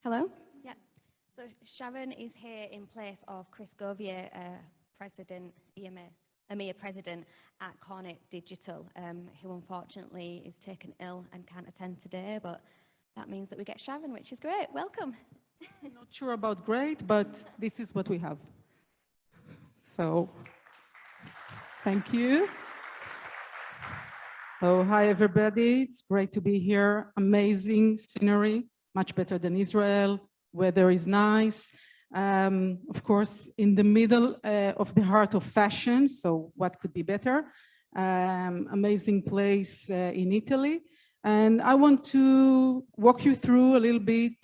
Hello. Yeah. So Sharon is here in place of Chris Govier, EMEA president at Cornet Digital, who unfortunately is taken ill and can't attend today, but that means that we get Sharon, which is great. Welcome. I'm not sure about great, but this is what we have. So, thank you. Oh, hi everybody. It's great to be here. Amazing scenery, much better than Israel. Weather is nice. Of course, in the middle of the heart of fashion, so what could be better? Amazing place in Italy. And I want to walk you through a little bit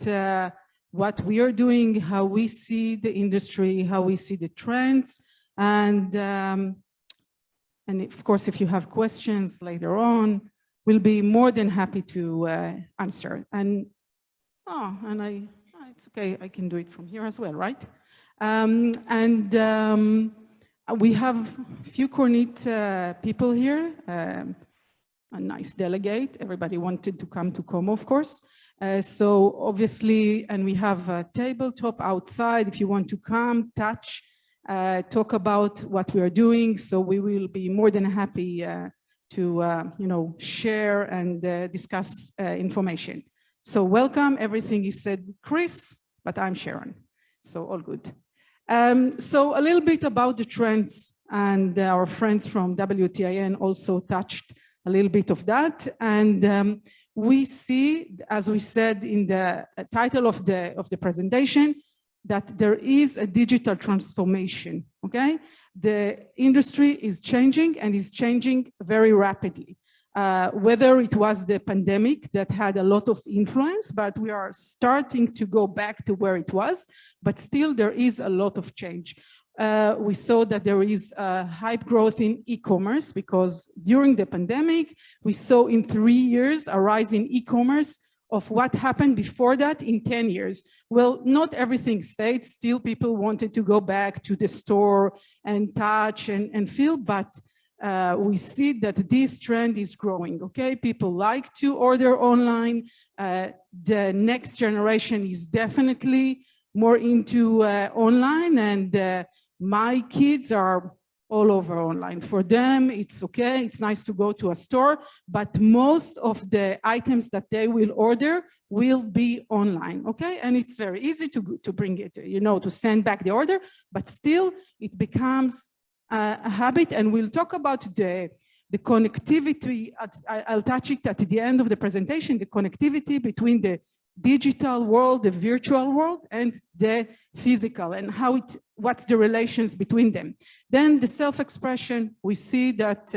what we are doing, how we see the industry, how we see the trends. And of course, if you have questions later on, we'll be more than happy to answer. And it's okay, I can do it from here as well, right? We have a few Cornet people here, a nice delegate. Everybody wanted to come to Como, of course. So obviously, and we have a tabletop outside if you want to come, touch, talk about what we are doing. So we will be more than happy to share and discuss information. So welcome, everything is said, Chris, but I'm Sharon, so all good. So a little bit about the trends, and our friends from WTIN also touched a little bit of that. And we see, as we said in the title of the presentation, that there is a digital transformation, okay? The industry is changing and is changing very rapidly. Whether it was the pandemic that had a lot of influence, but we are starting to go back to where it was, but still there is a lot of change. We saw that there is a hype growth in e-commerce because during the pandemic, we saw in 3 years a rise in e-commerce of what happened before that in 10 years. Well, not everything stayed. Still, people wanted to go back to the store and touch and feel, but we see that this trend is growing, okay? People like to order online. The next generation is definitely more into online, and my kids are all over online. For them, it's okay, it's nice to go to a store, but most of the items that they will order will be online, okay? And it's very easy to bring it, to send back the order, but still it becomes a habit, and we'll talk about the connectivity. I'll touch it at the end of the presentation, the connectivity between the digital world, the virtual world, and the physical, and what's the relations between them. Then the self-expression, we see that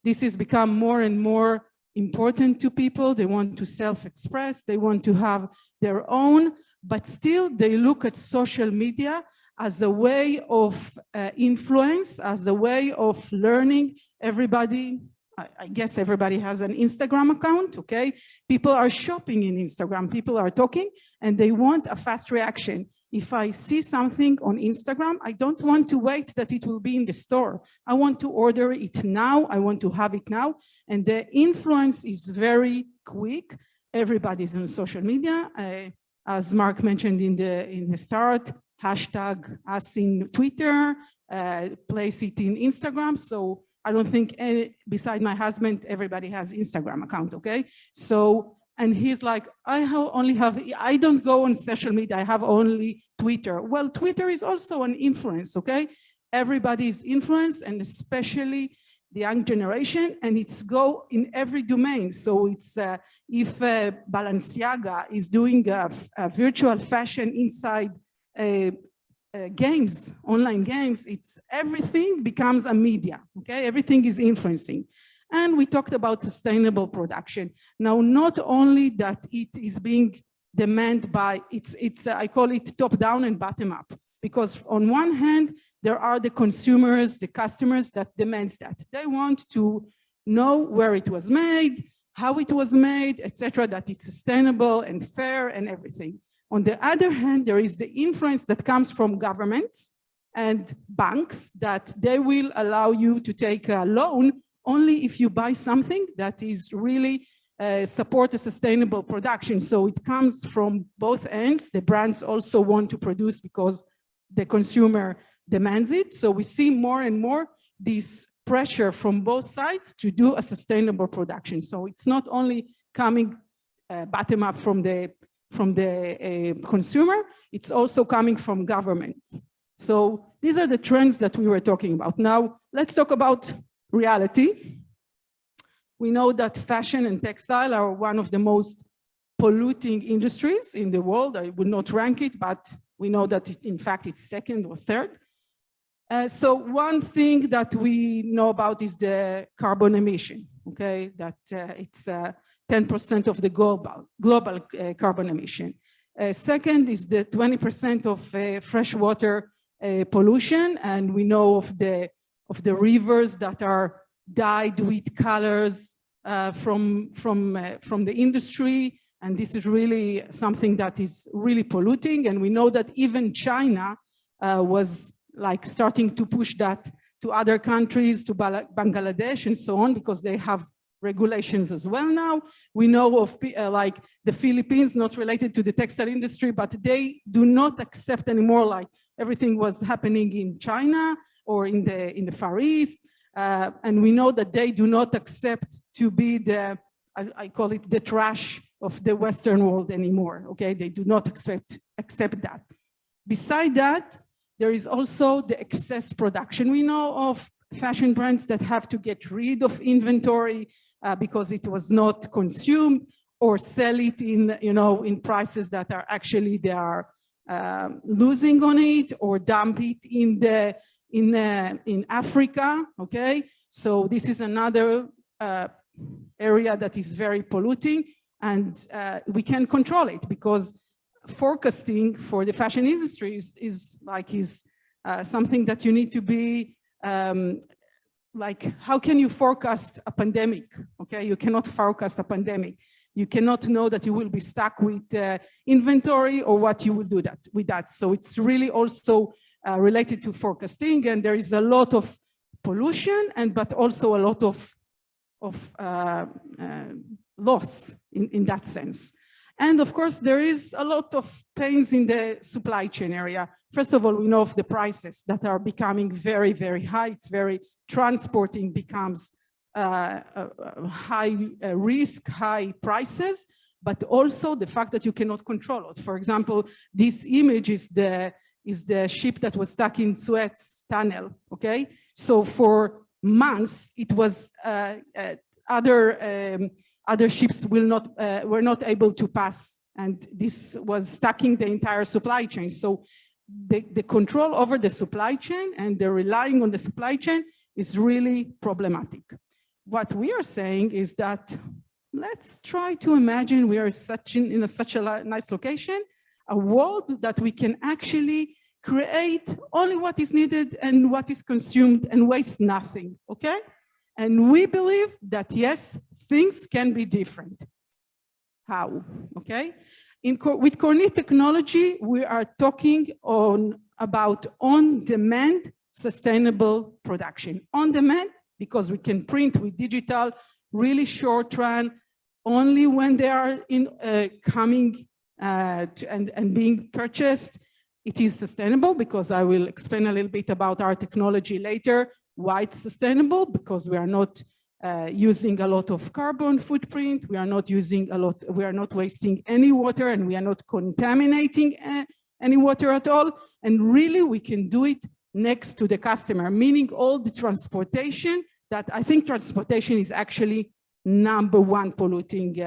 this has become more and more important to people. They want to self-express, they want to have their own, but still they look at social media as a way of influence, as a way of learning. Everybody, I guess everybody has an Instagram account, okay? People are shopping in Instagram, people are talking, and they want a fast reaction. If I see something on Instagram, I don't want to wait that it will be in the store. I want to order it now, I want to have it now, and the influence is very quick. Everybody's on social media. As Mark mentioned in the start, hashtag us in Twitter, place it in Instagram. So I don't think beside my husband, everybody has Instagram account, okay? So, and he's like, I don't go on social media, I have only Twitter. Well, Twitter is also an influence, okay? Everybody is influenced, and especially the young generation, and it's go in every domain. So it's, if Balenciaga is doing a virtual fashion inside games, online games, everything becomes a media, okay? Everything is influencing. And we talked about sustainable production. Now, not only that it is being demanded by, I call it top down and bottom up, because on one hand, there are the consumers, the customers that demands that. They want to know where it was made, how it was made, etc., that it's sustainable and fair and everything. On the other hand, there is the influence that comes from governments and banks that they will allow you to take a loan only if you buy something that is really support a sustainable production. So it comes from both ends. The brands also want to produce because the consumer demands it. So we see more and more this pressure from both sides to do a sustainable production. So it's not only coming bottom up from the consumer, it's also coming from government. So these are the trends that we were talking about. Now, let's talk about reality. We know that fashion and textile are one of the most polluting industries in the world. I would not rank it, but we know that in fact it's second or third. So one thing that we know about is the carbon emission, okay? That it's 10% of the global carbon emission. Second is the 20% of freshwater pollution, and we know of the rivers that are dyed with colors from the industry, and this is really something that is really polluting. And we know that even China was like starting to push that to other countries, to Bangladesh and so on, because they have regulations as well now. We know of like the Philippines, not related to the textile industry, but they do not accept anymore like everything was happening in China or in the Far East. And we know that they do not accept to be the, I call it the trash of the Western world anymore, okay? They do not accept that. Beside that, there is also the excess production. We know of fashion brands that have to get rid of inventory because it was not consumed, or sell it in, in prices that are actually they are losing on it, or dump it in Africa. Okay, so this is another area that is very polluting, and we can control it because forecasting for the fashion industry is something that you need to be like, how can you forecast a pandemic? Okay, you cannot forecast a pandemic. You cannot know that you will be stuck with inventory or what you will do with that. So it's really also related to forecasting, and there is a lot of pollution, but also a lot of loss in that sense. And of course, there is a lot of pains in the supply chain area. First of all, we know of the prices that are becoming very, very high. It's very transporting becomes high risk, high prices, but also the fact that you cannot control it. For example, this image is the ship that was stuck in Suez Tunnel. Okay, so for months it was other ships were not able to pass, and this was stacking the entire supply chain. So the control over the supply chain and the relying on the supply chain is really problematic. What we are saying is that let's try to imagine we are in such a nice location, a world that we can actually create only what is needed and what is consumed and waste nothing, okay? And we believe that yes, things can be different. How? Okay. With Kornit technology, we are talking about on-demand sustainable production. On-demand, because we can print with digital, really short run, only when they are coming and being purchased. It is sustainable, because I will explain a little bit about our technology later, why it's sustainable, because we are not using a lot of carbon footprint, we are not wasting any water, and we are not contaminating any water at all. And really, we can do it next to the customer, meaning all the transportation, that I think transportation is actually #1 polluting.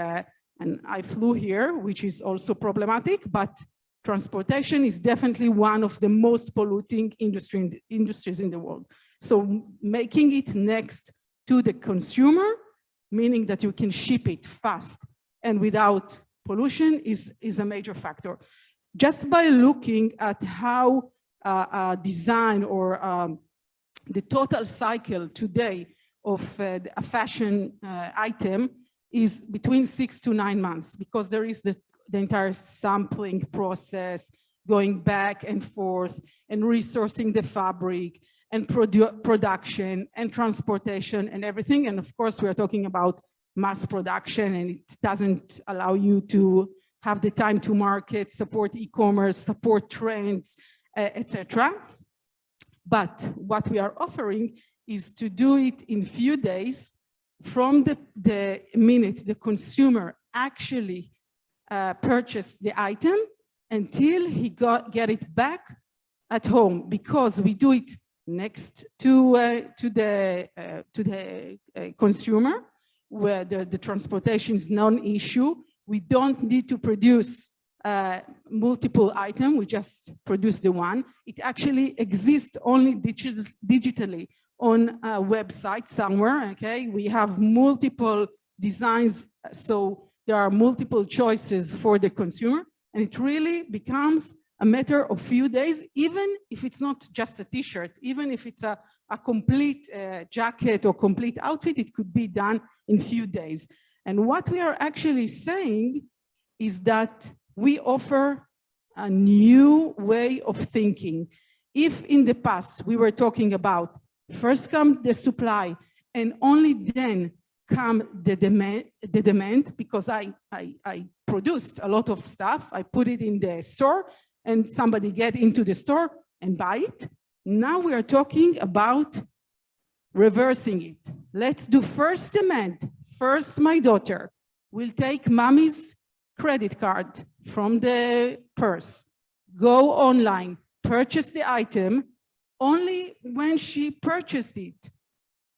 And I flew here, which is also problematic, but transportation is definitely one of the most polluting industries in the world. So making it next to the consumer, meaning that you can ship it fast and without pollution, is a major factor. Just by looking at how design or the total cycle today of a fashion item is between 6 to 9 months, because there is the entire sampling process, going back and forth and resourcing the fabric and production and transportation and everything. And of course, we are talking about mass production, and it doesn't allow you to have the time to market, support e-commerce, support trends, etc. But what we are offering is to do it in few days from the minute the consumer actually purchased the item until he get it back at home, because we do it next to the consumer, where the transportation is non-issue. We don't need to produce multiple items, we just produce the one. It actually exists only digitally on a website somewhere, okay? We have multiple designs, so there are multiple choices for the consumer, and it really becomes a matter of few days, even if it's not just a t-shirt, even if it's a complete jacket or complete outfit, it could be done in few days. And what we are actually saying is that we offer a new way of thinking. If in the past we were talking about first come the supply and only then come the demand, because I produced a lot of stuff, I put it in the store and somebody get into the store and buy it. Now we are talking about reversing it. Let's do first demand. First, my daughter will take mommy's credit card from the purse, go online, purchase the item. Only when she purchased it,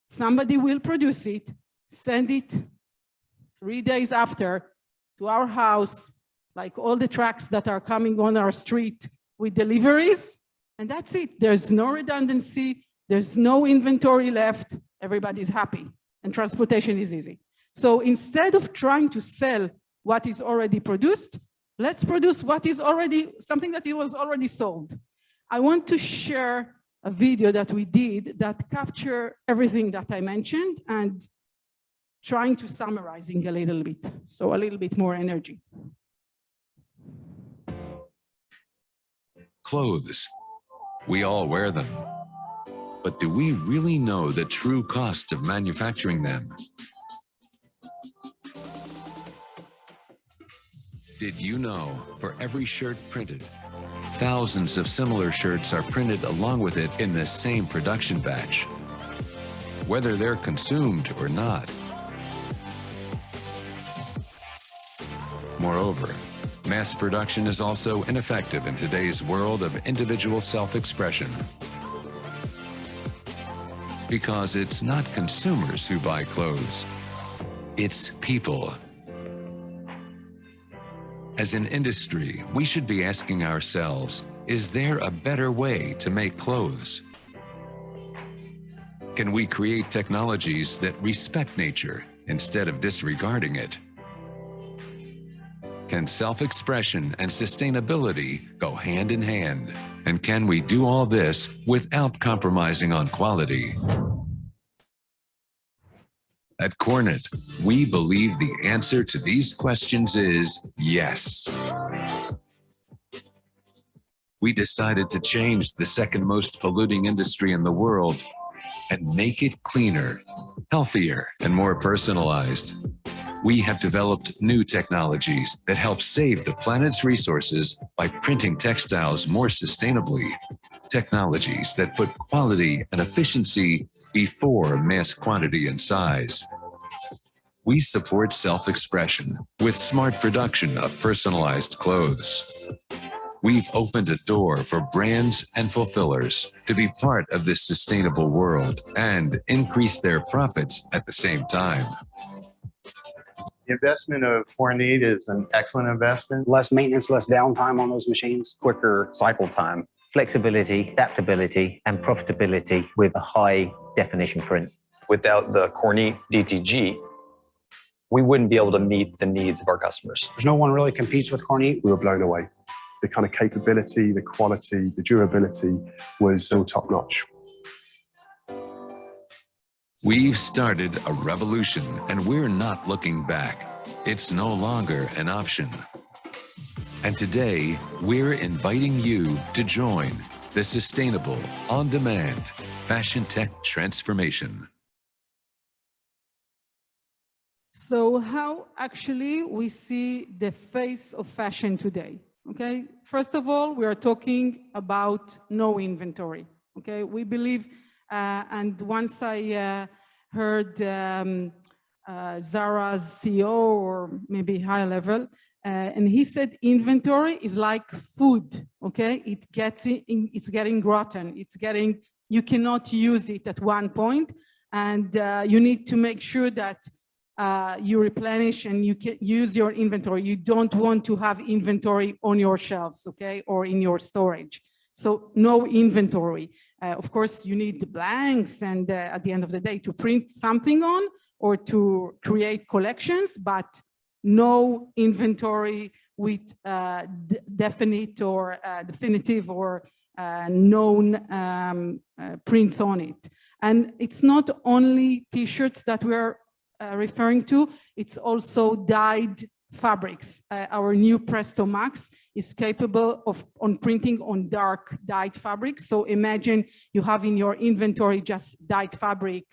somebody will produce it, send it 3 days after to our house, like all the trucks that are coming on our street with deliveries, and that's it. There's no redundancy, there's no inventory left, everybody's happy, and transportation is easy. So instead of trying to sell what is already produced, let's produce what is already, something that it was already sold. I want to share a video that we did that capture everything that I mentioned and trying to summarizing a little bit, so a little bit more energy. Clothes, we all wear them. But do we really know the true cost of manufacturing them? Did you know for every shirt printed, thousands of similar shirts are printed along with it in the same production batch, whether they're consumed or not? Moreover, mass production is also ineffective in today's world of individual self-expression, because it's not consumers who buy clothes, it's people. As an industry, we should be asking ourselves, is there a better way to make clothes? Can we create technologies that respect nature instead of disregarding it? Can self-expression and sustainability go hand in hand? And can we do all this without compromising on quality? At Kornit, we believe the answer to these questions is yes. We decided to change the second most polluting industry in the world and make it cleaner, healthier, and more personalized. We have developed new technologies that help save the planet's resources by printing textiles more sustainably. Technologies that put quality and efficiency before mass quantity and size. We support self-expression with smart production of personalized clothes. We've opened a door for brands and fulfillers to be part of this sustainable world and increase their profits at the same time. The investment of Kornit is an excellent investment. Less maintenance, less downtime on those machines. Quicker cycle time. Flexibility, adaptability, and profitability with a high definition print. Without the Kornit DTG, we wouldn't be able to meet the needs of our customers. There's no one really competes with Kornit. We were blown away. The kind of capability, the quality, the durability was so top notch. We've started a revolution and we're not looking back. It's no longer an option. And today, we're inviting you to join the sustainable, on-demand fashion tech transformation. So how actually we see the face of fashion today, okay? First of all, we are talking about no inventory, okay? We believe, and once I heard Zara's CEO, or maybe high level, and he said inventory is like food, okay? It's getting rotten, you cannot use it at one point, and you need to make sure that you replenish and you can use your inventory. You don't want to have inventory on your shelves, okay, or in your storage. So no inventory. Of course, you need the blanks and at the end of the day to print something on or to create collections, but no inventory with definite or definitive or known prints on it. And it's not only t-shirts that we're referring to, it's also dyed fabrics. Our new Presto Max is capable of printing on dark dyed fabrics. So imagine you have in your inventory just dyed fabric,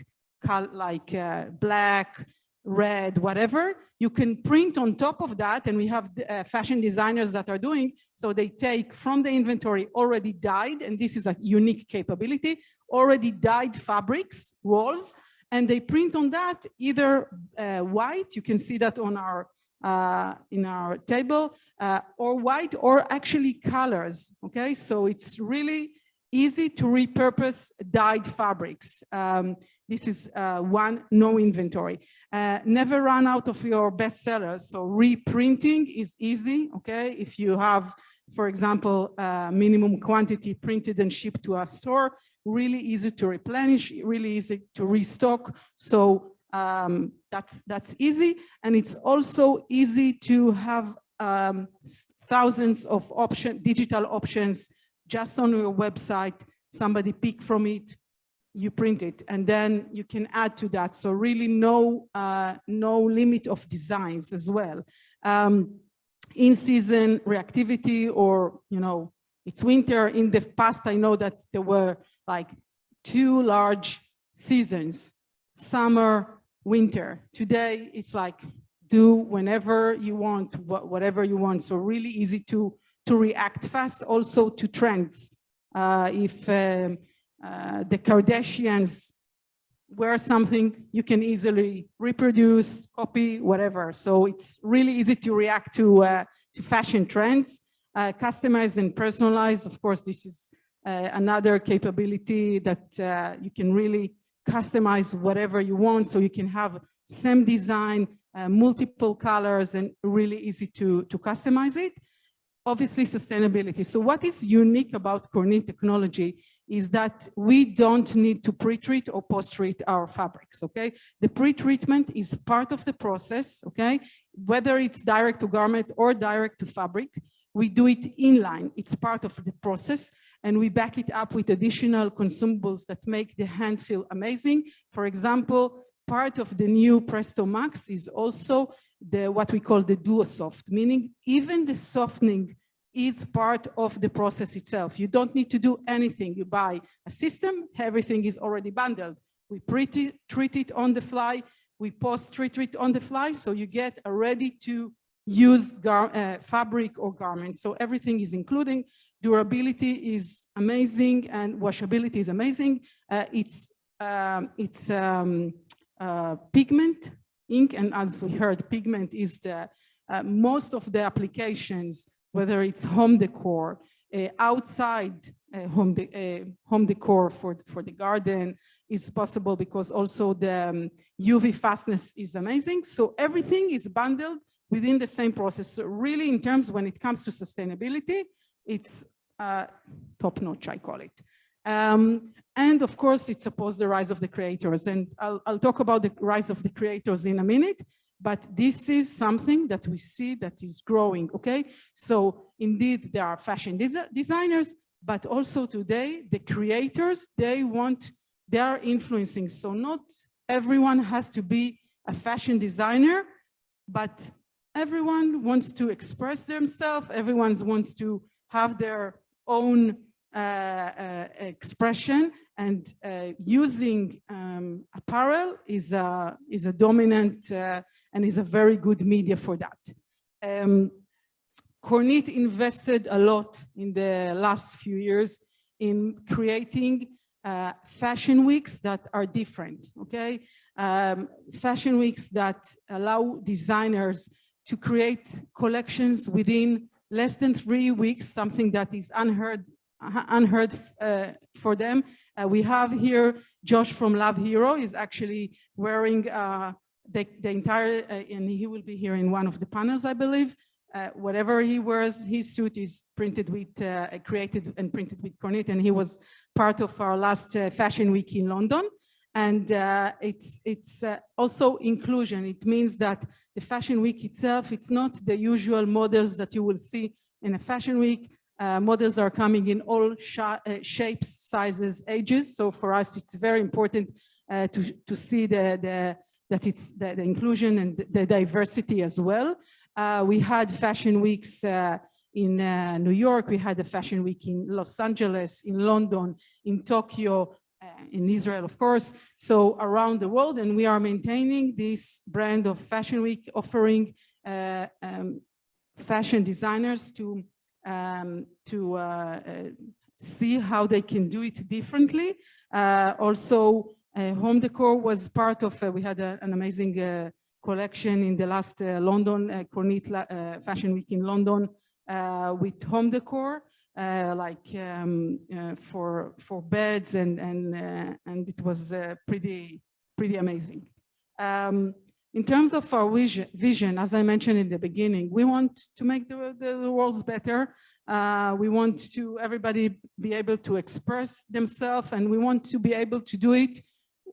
like black, red, whatever. You can print on top of that, and we have fashion designers that are doing, so they take from the inventory already dyed, and this is a unique capability, already dyed fabrics, rolls, and they print on that either white, you can see that on our in our table, or white, or actually colors, okay? So it's really easy to repurpose dyed fabrics. This is one, no inventory. Never run out of your bestsellers, so reprinting is easy, okay? If you have, for example, minimum quantity printed and shipped to a store, really easy to replenish, really easy to restock. So that's easy. And it's also easy to have thousands of digital options just on your website. Somebody pick from it, you print it, and then you can add to that. So really no limit of designs as well. In-season reactivity, or, you know, it's winter. In the past, I know that there were like 2 large seasons, summer, winter. Today, it's like do whenever you want, whatever you want. So really easy to react fast, also to trends. If the Kardashians wear something, you can easily reproduce, copy, whatever. So it's really easy to react to fashion trends. Customize and personalize, of course, this is another capability that you can really customize whatever you want, so you can have same design, multiple colors, and really easy to customize it. Obviously, sustainability. So what is unique about Kornit technology is that we don't need to pre-treat or post-treat our fabrics, okay? The pre-treatment is part of the process, okay? Whether it's direct to garment or direct to fabric, we do it inline. It's part of the process, and we back it up with additional consumables that make the hand feel amazing. For example, part of the new Presto Max is also what we call the Duo Soft, meaning even the softening is part of the process itself. You don't need to do anything. You buy a system, everything is already bundled. We pre-treat it on the fly, we post-treat it on the fly, so you get a ready-to-use fabric or garment. So everything is including. Durability is amazing, and washability is amazing. It's pigment ink, and as we heard, pigment is the most of the applications, whether it's home decor, outside home decor for the garden is possible, because also the UV fastness is amazing. So everything is bundled within the same process. So really, in terms when it comes to sustainability, it's top notch, I call it. And of course, it supports the rise of the creators. And I'll talk about the rise of the creators in a minute, but this is something that we see that is growing, okay? So indeed, there are fashion designers, but also today, the creators, they are influencing. So not everyone has to be a fashion designer, but everyone wants to express themselves, everyone wants to have their own expression, and using apparel is a dominant and is a very good media for that. Kornit invested a lot in the last few years in creating fashion weeks that are different, okay? Fashion weeks that allow designers to create collections within less than 3 weeks, something that is unheard for them. We have here Josh from Love Hero is actually wearing the entire, and he will be here in one of the panels, I believe. Whatever he wears, his suit is printed with, created and printed with Kornit, and he was part of our last Fashion Week in London. And it's also inclusion. It means that the Fashion Week itself, it's not the usual models that you will see in a Fashion Week. Models are coming in all shapes, sizes, ages. So for us, it's very important to see that it's the inclusion and the diversity as well. We had Fashion Weeks in New York. We had a Fashion Week in Los Angeles, in London, in Tokyo, in Israel, of course, so around the world. And we are maintaining this brand of Fashion Week, offering fashion designers to see how they can do it differently. Also, home decor was part of, we had an amazing collection in the last London Kornit Fashion Week in London with home decor. Like for beds, and it was pretty amazing. In terms of our vision, as I mentioned in the beginning, we want to make the world better. We want to everybody be able to express themselves, and we want to be able to do it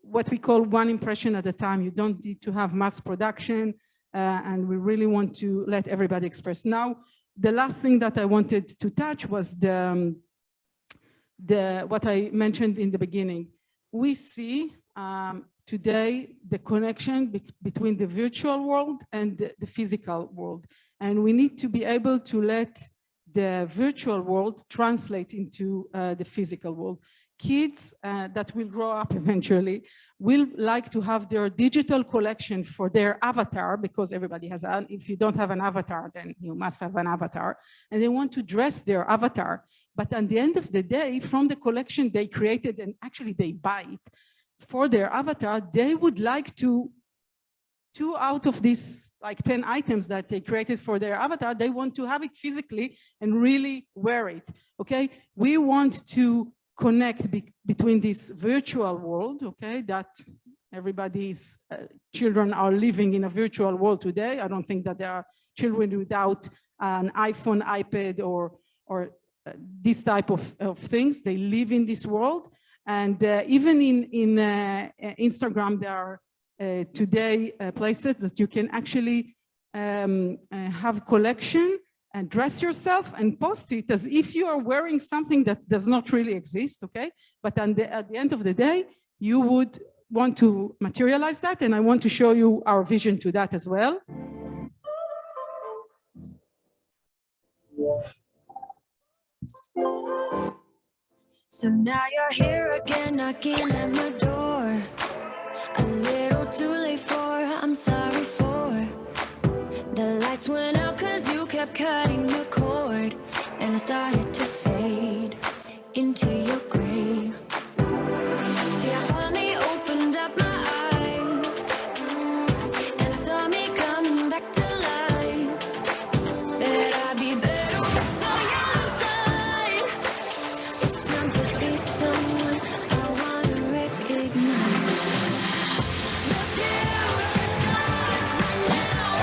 what we call one impression at a time. You don't need to have mass production, and we really want to let everybody express. Now, the last thing that I wanted to touch was what I mentioned in the beginning. We see today the connection between the virtual world and the physical world. And we need to be able to let the virtual world translate into the physical world. Kids that will grow up eventually will like to have their digital collection for their avatar, because everybody has an, if you don't have an avatar, then you must have an avatar, and they want to dress their avatar. But at the end of the day, from the collection they created, and actually they buy it for their avatar, they would like to, 2 out of these like 10 items that they created for their avatar, they want to have it physically and really wear it, okay? We want to connect between this virtual world, okay, that everybody's children are living in a virtual world today. I don't think that there are children without an iPhone, iPad, or this type of things. They live in this world. And even in Instagram, there are today places that you can actually have collection and dress yourself and post it as if you are wearing something that does not really exist, okay? But at the end of the day, you would want to materialize that, and I want to show you our vision to that as well. So now you're here again, knocking at my door. A little too late for, I'm sorry for. The lights went out 'cause you kept cutting the cord, and I started to fade into your gray. See, I finally opened up my eyes, and I saw me coming back to life. That I'd be better on your side. It's time to be someone I wanna recognize. Look at what you started right now.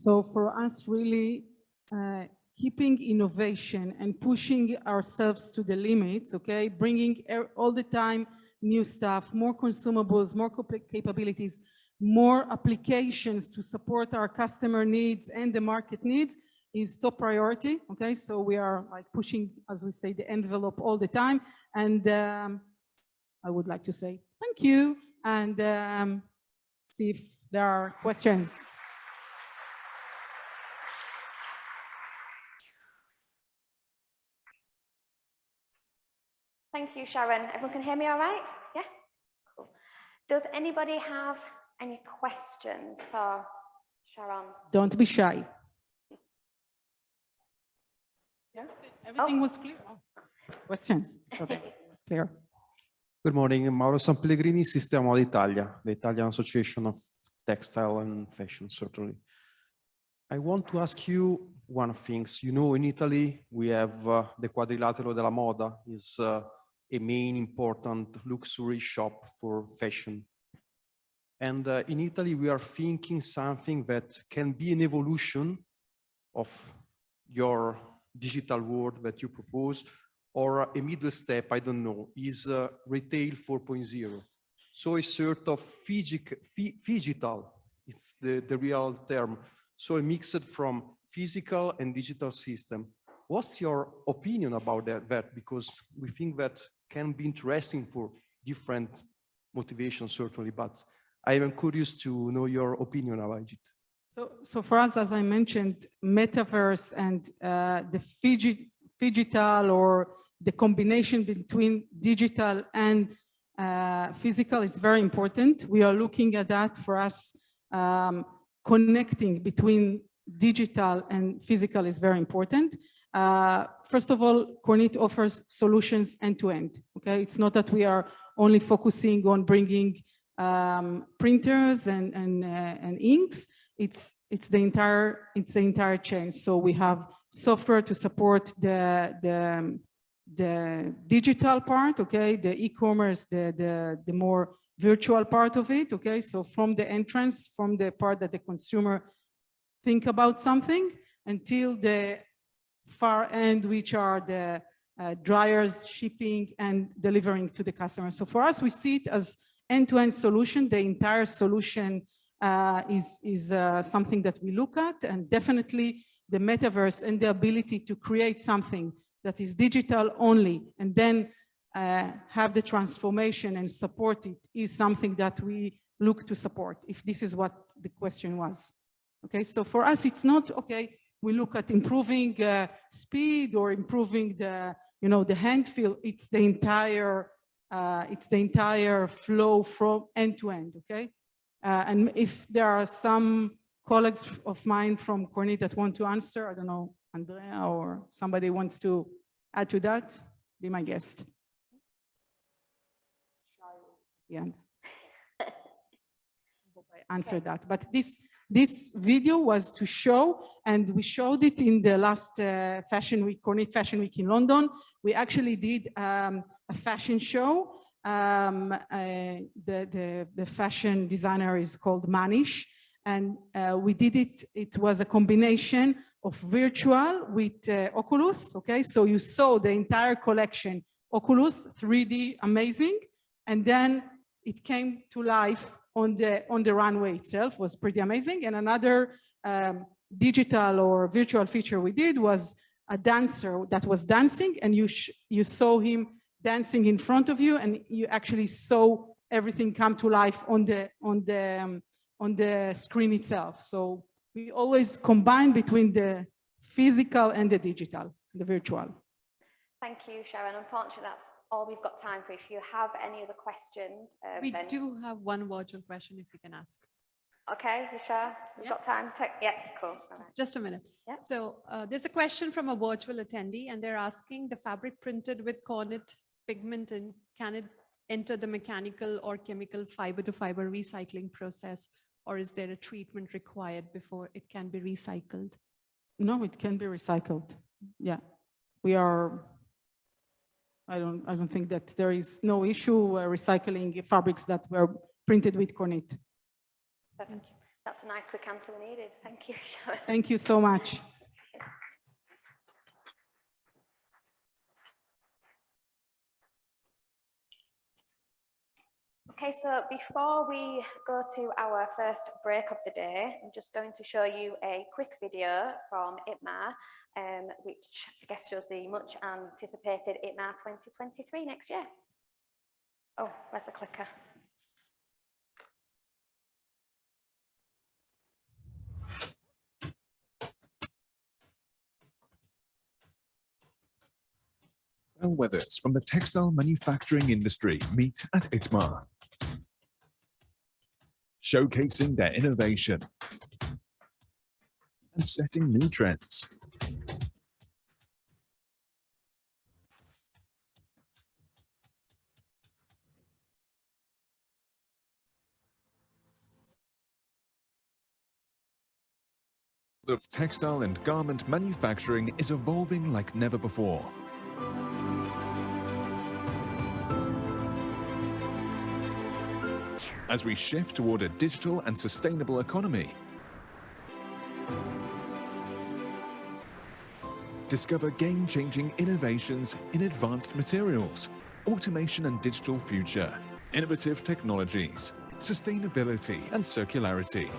So for us, really keeping innovation and pushing ourselves to the limits, okay, bringing all the time new stuff, more consumables, more capabilities, more applications to support our customer needs and the market needs is top priority, okay? So we are like pushing, as we say, the envelope all the time. And I would like to say thank you and see if there are questions. Thank you, Sharon. Everyone can hear me all right? Yeah? Cool. Does anybody have any questions for Sharon? Don't be shy. Yeah, everything was clear. Oh. Questions? Okay, it was clear. Good morning, Mauro Sanpellegrini, Sistema d'Italia, the Italian Association of Textile and Fashion, certainly. I want to ask you one thing. You know, in Italy, we have the Quadrilatero della Moda is a main important luxury shop for fashion. And in Italy, we are thinking something that can be an evolution of your digital world that you propose, or a middle step, I don't know, is retail 4.0. So a sort of phygital, it's the real term. So a mix from physical and digital system. What's your opinion about that? Because we think that can be interesting for different motivations, certainly, but I am curious to know your opinion about it. So for us, as I mentioned, metaverse and the phygital or the combination between digital and physical is very important. We are looking at that for us. Connecting between digital and physical is very important. First of all, Kornit offers solutions end-to-end. Okay, it's not that we are only focusing on bringing printers and inks. It's the entire chain. So we have software to support the digital part. Okay, the e-commerce, the more virtual part of it. Okay, so from the entrance, from the part that the consumer think about something until the far end, which are the dryers, shipping and delivering to the customer. So for us, we see it as end-to-end solution. The entire solution is something that we look at, and definitely the metaverse and the ability to create something that is digital only and then have the transformation and support it is something that we look to support, if this is what the question was. Okay, so for us, it's not, okay, we look at improving speed or improving the, the hand feel. It's the entire flow from end to end, okay? And if there are some colleagues of mine from Kornit that want to answer, I don't know, Andrea or somebody wants to add to that, be my guest. Yeah. I hope I answered that. But this video was to show, and we showed it in the last Fashion Week, Kornit Fashion Week in London. We actually did a fashion show. The fashion designer is called Manish, and we did it. It was a combination of virtual with Oculus. Okay, so you saw the entire collection, Oculus 3D, amazing, and then it came to life on the runway itself. Was pretty amazing. And another digital or virtual feature we did was a dancer that was dancing, and you saw him dancing in front of you, and you actually saw everything come to life on the screen itself. So we always combine between the physical and the digital, the virtual. Thank you, Sharon. Unfortunately, that's all we've got time for. If you have any other questions, we do have one virtual question if you can ask. Okay, you sure? We've got time. Yeah, cool. Right. Just a minute. Yeah. So there's a question from a virtual attendee, and they're asking, the fabric printed with Kornit pigment, and can it enter the mechanical or chemical fiber-to-fiber recycling process, or is there a treatment required before it can be recycled? No, it can be recycled. Yeah, we are. I don't think that there is no issue recycling fabrics that were printed with Kornit. Thank you. That's a nice quick answer we needed. Thank you, Sharon. Thank you so much. Okay, so before we go to our first break of the day, I'm just going to show you a quick video from ITMA, which I guess shows the much anticipated ITMA 2023 next year. Oh, where's the clicker? Bellwethers from the textile manufacturing industry meet at ITMA, showcasing their innovation and setting new trends. The world of textile and garment manufacturing is evolving like never before. As we shift toward a digital and sustainable economy, discover game-changing innovations in advanced materials, automation and digital future, innovative technologies, sustainability and circularity.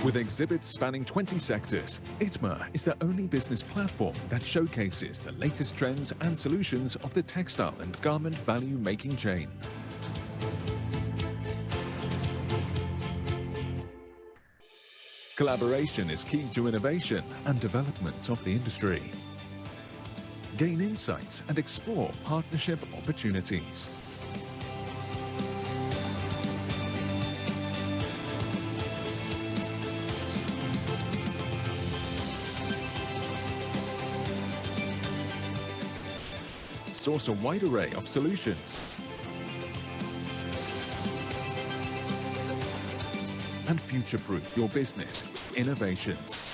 With exhibits spanning 20 sectors, ITMA is the only business platform that showcases the latest trends and solutions of the textile and garment value-making chain. Collaboration is key to innovation and development of the industry. Gain insights and explore partnership opportunities. Source a wide array of solutions and future-proof your business with innovations.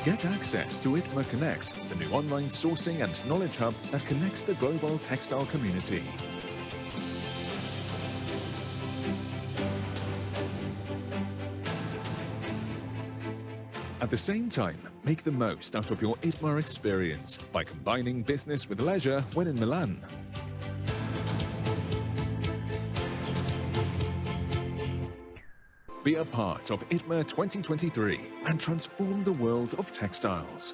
Get access to ITMA Connect, the new online sourcing and knowledge hub that connects the global textile community. At the same time, make the most out of your ITMA experience by combining business with leisure when in Milan. Be a part of ITMA 2023 and transform the world of textiles.